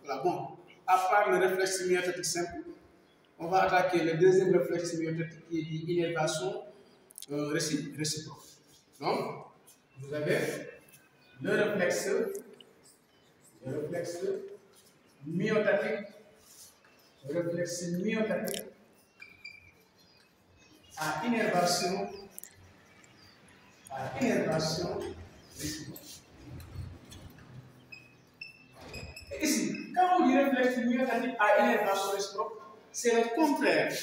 Voilà, bon, à part le réflexe myotatique simple, on va attaquer le deuxième réflexe myotatique qui est dit innervation réciproque. Donc, vous avez le réflexe myotatique à innervation réciproque. Et ici, quand on dit réflexe myotatique à innervation réciproque, c'est le contraire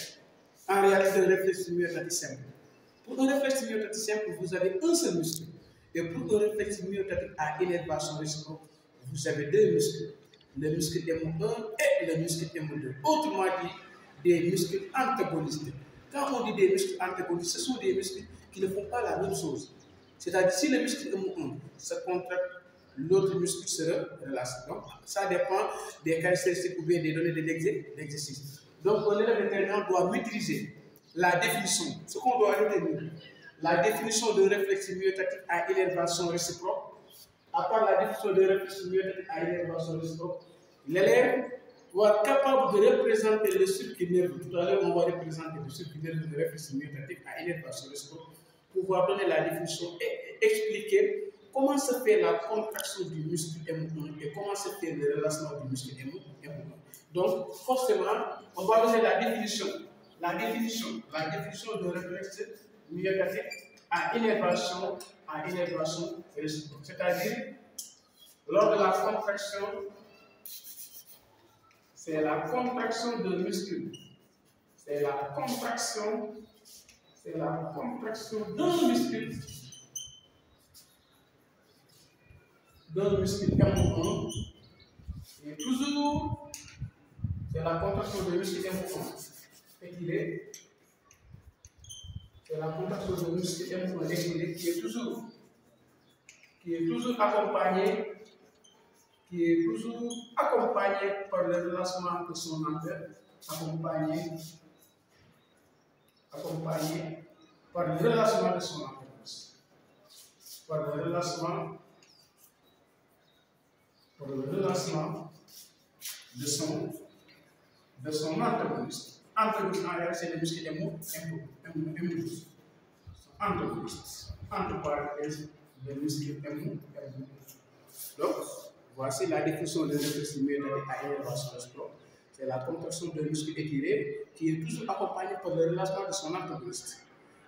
en réalité de réflexe myotatique simple. Pour un réflexe myotatique simple, vous avez un seul muscle. Et pour un réflexe myotatique à innervation réciproque, vous avez deux muscles. Le muscle M1 et le muscle M2. Autrement dit, des muscles antagonistes. Quand on dit des muscles antagonistes, ce sont des muscles qui ne font pas la même chose. C'est-à-dire, si le muscle M1 se contracte, l'autre muscle se relâche. Donc, ça dépend des caractéristiques ou bien des données de l'exercice. Donc, un élève de terminale doit maîtriser la définition, ce qu'on doit retenir, la définition de réflexe myotatique à innervation réciproque. À part la définition de réflexe myotatique à innervation réciproque, l'élève doit être capable de représenter le circuit nerveux. Tout à l'heure, on va représenter le circuit nerveux de réflexe myotatique à innervation réciproque pour pouvoir donner la définition et expliquer comment se fait la contraction du muscle M1 et comment se fait le relâchement du muscle M1. Donc, forcément, on va donner la définition de réflexe myotatique à innervation réciproque. C'est-à-dire, lors de la contraction, c'est la contraction de muscle. C'est la contraction d'un muscle M1 et toujours c'est la contraction de muscle M1 étiré. C'est la contraction de muscle M1 étiré qui est toujours accompagné par le relâchement de son antenne, accompagné par le relâchement de son antagoniste. Par le relâchement de son antagoniste. Antagoniste en réalité, c'est le muscle M12. Antagoniste. Entre parenthèses, le muscle M12. Donc, voici la définition de réflexe myotatique à innervation réciproque. C'est la contraction d'un muscle étiré qui est toujours accompagné par le relâchement de son antagoniste.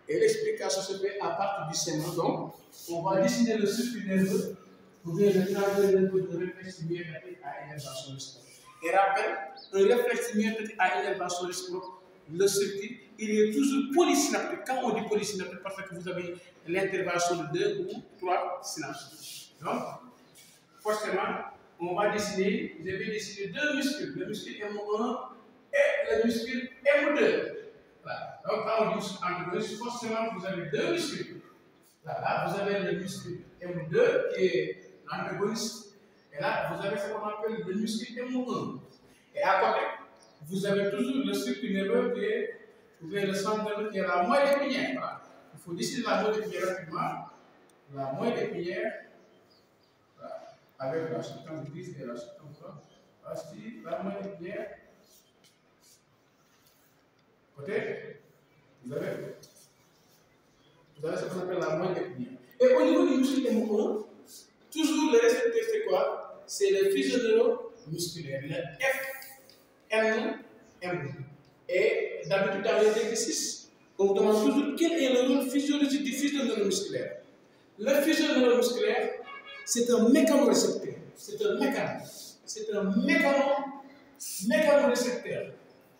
Et l'explication se fait à partir du schéma. Donc, on va dessiner le circuit nerveux pour bien le travail de réflexe myotatique à innervation réciproque. Et rappel, un réflexe myotatique à innervation réciproque, le circuit, il est toujours polysynaptique. Quand on dit polysynaptique, parce que vous avez l'intervention de 2 ou 3 synapses. Donc, forcément, on va dessiner, je vais dessiner deux muscles, le muscle M1 et le muscle M2. Voilà. Donc, quand on dit muscle antagoniste, forcément, vous avez deux muscles. Là, vous avez le muscle M2 qui est l'antagoniste. Et là, vous avez ce qu'on appelle le muscle M1. Et à côté, vous avez toujours le circuit nerveux qui est, vous avez le centre nerveux qui est la moelle épinière. Voilà. Il faut dessiner la moelle épinière rapidement. La moelle épinière. Voilà. Avec la substance grise et la substance blanche. Voici la moelle épinière. Côté, vous avez ce qu'on appelle la moelle épinière. Et au niveau du muscle M1, toujours le récepteur c'est quoi? C'est le physioneuromusculaire, le FNM. Et d'habitude dans les exercices, on vous demande toujours quel est le rôle physiologique du physioneuromusculaire. Le physioneuromusculaire, c'est un mécanorécepteur. C'est un mécanorécepteur.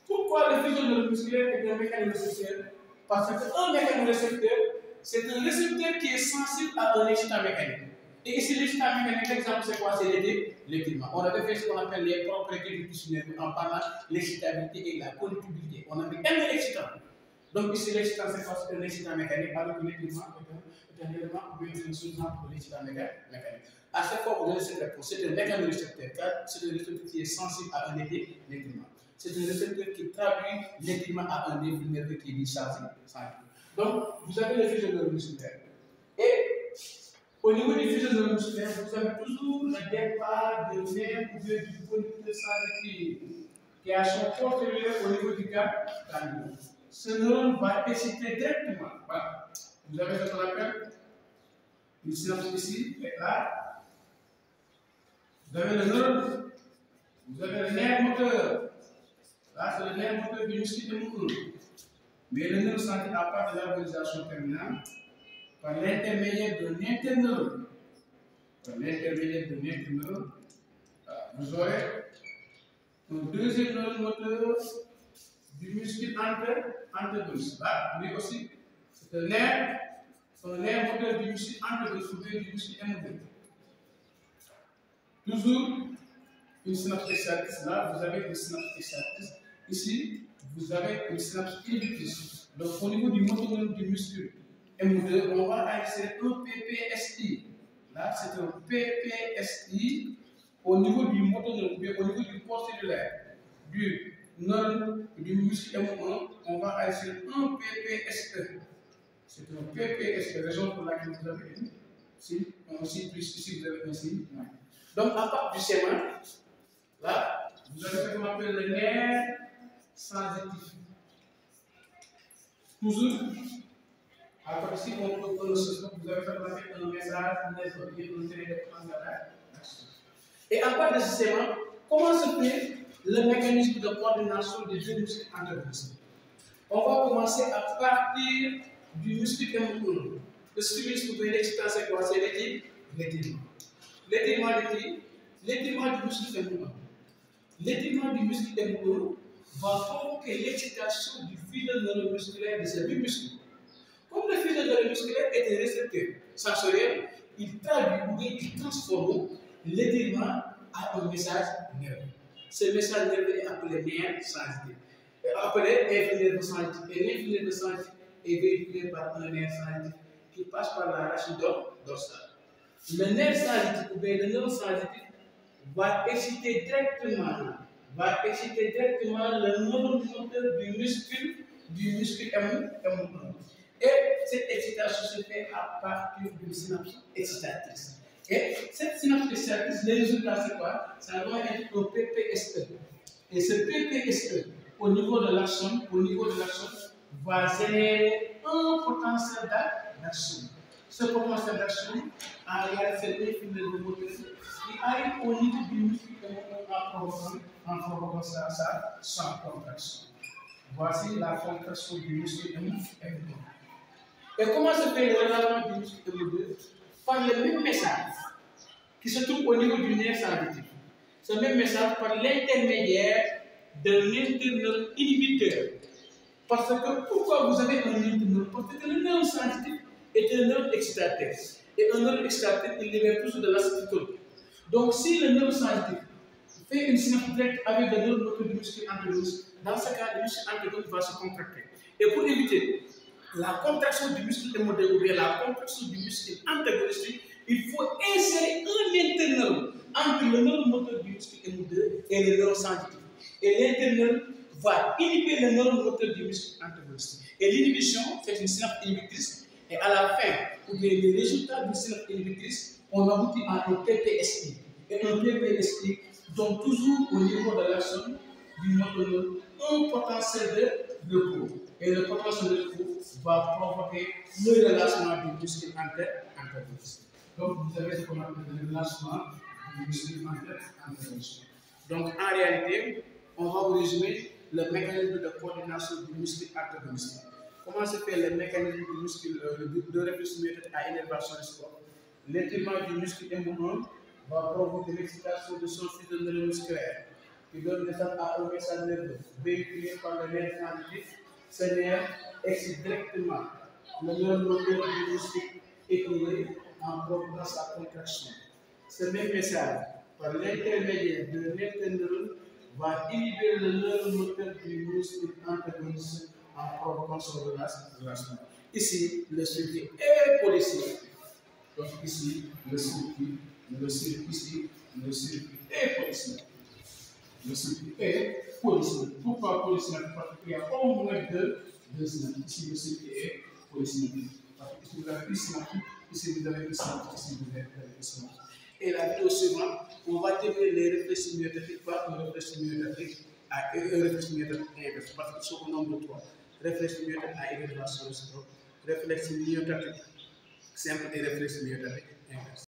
Pourquoi le physioneuromusculaire est un mécanorécepteur? Parce qu'un mécanorécepteur, c'est un récepteur qui est sensible à un excitant mécanique. Et ici, l'excitant mécanique, l'exemple, c'est quoi? C'est l'étirement. On avait fait ce qu'on appelle les propriétés du tissu nerveux en parlant de l'excitabilité et la conductibilité. On a mis un excitant. Donc ici, l'excitant, c'est parce que l'excitant mécanique, alors que l'étirement est un élément ou bien une sous-exemple de l'excitant mécanique. À chaque fois, vous donnez cette réponse. C'est un mécanorécepteur, car c'est un récepteur qui est sensible à un étirement. C'est un récepteur qui traduit l'étirement à un débit nerveux qui est déchargé. Donc, vous avez le physioneuromusculaire. Et Au niveau du fuseau neuromusculaire, vous avez toujours le départ de nerf ou du conducteur sensitif qui a son postérieur au niveau du crânien. Ce neurone va exciter directement. Voilà. Vous avez ce qu'on appelle une synapse ici et là. Vous avez le neurone, vous avez le nerf moteur. Là, c'est le nerf moteur du muscle émouvant. Mais le neurone sensitif à part de l'organisation terminale par l'intermédiaire d'un interneurone. Par l'intermédiaire d'un interneurone, vous aurez un deuxième neurone moteur du muscle antagoniste. Là, lui aussi, c'est un nerf moteur du muscle antagoniste ou du muscle émouvant. Toujours une synapse excitrice. Là, vous avez une synapse excitrice. Ici, vous avez une synapse inhibitrice. Donc, au niveau du motonome du muscle M2, on va insérer un PPSI. Là, c'est un PPSI au niveau du motonome, au niveau du corps cellulaire du neurone du muscle M1, on va insérer un PPSE. C'est un PPSE, raison pour laquelle vous avez une si, un signe plus ici, vous avez un signe. Donc, à part du schéma, là, vous avez ce qu'on appelle le nerf sensitif. Toujours, alors ici, on peut prendre le système, vous avez fait un message, un télé de commande. Et à part de ce schéma, comment se fait le mécanisme de coordination des deux muscles antagonistes? On va commencer à partir du muscle M1. Le stimulus pour l'excitation, c'est quoi? C'est l'étirement. L'étirement de qui? L'étirement du muscle M1. L'étirement du muscle M1 va provoquer l'excitation du filet neuromusculaire de ces deux muscles. Comme le filet neuromusculaire est un récepteur sensoriel, il traduit ou bien il transforme l'étirement à un message nerveux. Ce message nerveux est appelé nerf sensitif. Appelé nerf sensitif. Et nerf nerveux sensitif est véhiculé par un nerf sensitif qui passe par la rachide dorsale. Le nerf sensitif ou bien le nerf sensitif va exciter directement le neuromoteur du muscle M1. Et cette excitation se fait à partir d'une synapse excitatrice. Et cette synapse excitatrice, le résultat c'est quoi? Ça doit être un PPSE. Et ce PPSE, au niveau de l'action, va générer un potentiel d'action. Ce potentiel d'action, en réalité, c'est l'effet de moteur qui arrive au niveau du muscle en provoquant sa contraction. Voici la contraction du muscle M1. Et comment se fait le relâchement du muscle M2? Par le même message qui se trouve au niveau du nerf sensitif. Ce même message par l'intermédiaire d'un interneurone inhibiteur. Parce que pourquoi vous avez un interneurone? Parce que le neurone sensitif est un neurone excitateur. Et un neurone excitateur, il libère toujours de l'acétylcholine. Donc, si le neurone sensitif fait une synapse directe avec le neurone moteur du muscle antagoniste, dans ce cas, le muscle antagoniste va se contracter. Et pour éviter la contraction du muscle M2 ou bien la contraction du muscle antagoniste, il faut insérer un interneurone entre le neurone moteur du muscle M2 et le neurone sensitif. Et l'interneurone va inhiber le neurone moteur du muscle antagoniste. Et l'inhibition, c'est une synapse inhibitrice. Et à la fin, ou bien les résultats d'une synapse inhibitrice, on aboutit à un PPSI. Et un PPSI donne toujours au niveau de l'action du moteur un potentiel de repos. Et le potentiel de repos va provoquer le relâchement du muscle antagoniste. Donc, vous avez ce qu'on appelle le relâchement du muscle antagoniste. Donc, en réalité, on va vous résumer le mécanisme de coordination du muscle antagoniste. Comment se fait le mécanisme du muscle de réflexe à innervation du sport? L'étirement du muscle M1 va provoquer l'excitation de son filet neuromusculaire qui donne naissance à un message nerveux véhiculé par le nerf sensitif. Ce nerf excite directement le neurone moteur du muscle étiré en provoquant sa contraction. Ce même message, par l'intermédiaire de l'interneurone, va inhiber le neurone moteur du muscle antagoniste en provoquant son relâchement. Ici, le circuit est polycyclique. Donc ici, le circuit ici, le circuit est polycyclique. Le circuit est polycyclique. Pourquoi polycyclique? Parce qu'il y a au moins deux synapses. Ici, le circuit est polycyclique. Parce que vous avez une synapse ici vous avez une simple, ici vous avez une simple. Et la vidéo suivante, on va terminer les réflexes myotatiques par un réflexe myotatique à un réflexe myotatique inverse, parce qu'ils sont au nombre de 3. Réflexe myotatique à élévation de stroke, réflexe myotatique simple et réflexe myotatique inverse.